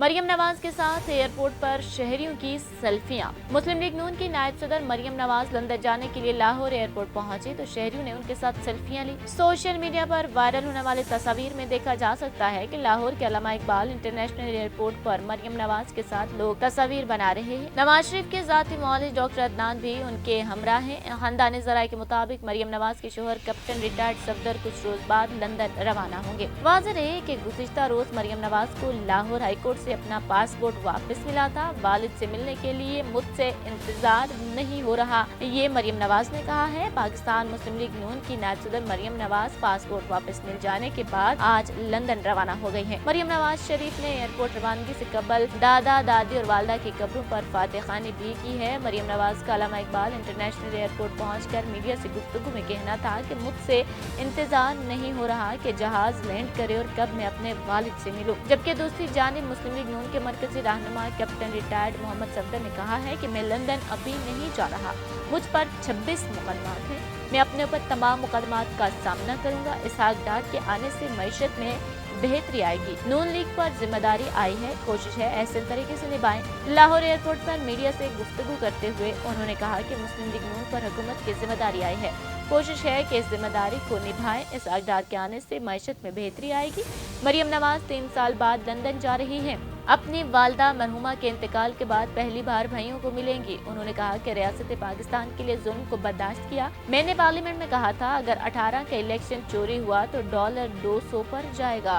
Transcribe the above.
मरियम नवाज के साथ एयरपोर्ट पर शहरियों की सेल्फियां। मुस्लिम लीग नून की नायब सदर मरियम नवाज लंदन जाने के लिए लाहौर एयरपोर्ट पहुंची तो शहरियों ने उनके साथ सेल्फियां ली। सोशल मीडिया पर वायरल होने वाली तस्वीर में देखा जा सकता है कि लाहौर के अल्लामा इकबाल इंटरनेशनल एयरपोर्ट पर मरियम नवाज के साथ लोग तस्वीर बना रहे हैं। नवाज शरीफ के ज़ाती मौलिक डॉक्टर अदनान भी उनके हमरा हैं। खानदानी ज़राए के मुताबिक मरियम नवाज के शोहर कैप्टन रिटायर्ड सफदर कुछ रोज बाद लंदन रवाना होंगे। वाज़ेह रहे कि गुज़िश्ता रोज मरियम नवाज को लाहौर हाईकोर्ट से अपना पासपोर्ट वापस मिला था। वालिद से मिलने के लिए मुझसे इंतजार नहीं हो रहा, ये मरियम नवाज ने कहा है। पाकिस्तान मुस्लिम लीग नून की नायब सदर मरियम नवाज पासपोर्ट वापस मिल जाने के बाद आज लंदन रवाना हो गई हैं। मरियम नवाज शरीफ ने एयरपोर्ट रवानगी से कबल दादा दादी और वालदा की कब्रों पर फातिह खानी भी की है। मरियम नवाज का अल्लामा इकबाल इंटरनेशनल एयरपोर्ट पहुंचकर मीडिया से गुफ्तगू में कहना था कि मुझसे इंतजार नहीं हो रहा कि जहाज लैंड करे और कब मैं अपने वालिद से मिलूं। जबकि दूसरी जानिब मुस्लिम लीग नून के मरकजी रहनुमा कैप्टन रिटायर्ड मोहम्मद सफदर ने कहा है कि मैं लंदन अभी नहीं जा रहा, मुझ पर 26 मुकदमात हैं, मैं अपने ऊपर तमाम मुकदमात का सामना करूंगा। इसहाक डार के आने से मईशत में बेहतरी आएगी। नून लीग पर जिम्मेदारी आई है, कोशिश है ऐसे तरीके से निभाएं। लाहौर एयरपोर्ट पर मीडिया से गुफ्तगू करते हुए उन्होंने कहा कि मुस्लिम लीग नून पर हुकूमत की जिम्मेदारी आई है, कोशिश है कि इस जिम्मेदारी को निभाएं। इस अकदार के आने से मईशत में बेहतरी आएगी। मरियम नवाज 3 साल बाद लंदन जा रही हैं। अपनी वालदा मरहुमा के इंतकाल के बाद पहली बार भाइयों को मिलेंगी। उन्होंने कहा कि रियासत पाकिस्तान के लिए जुल्म को बर्दाश्त किया। मैंने पार्लियामेंट में कहा था अगर 18 का इलेक्शन चोरी हुआ तो $200 पर जाएगा।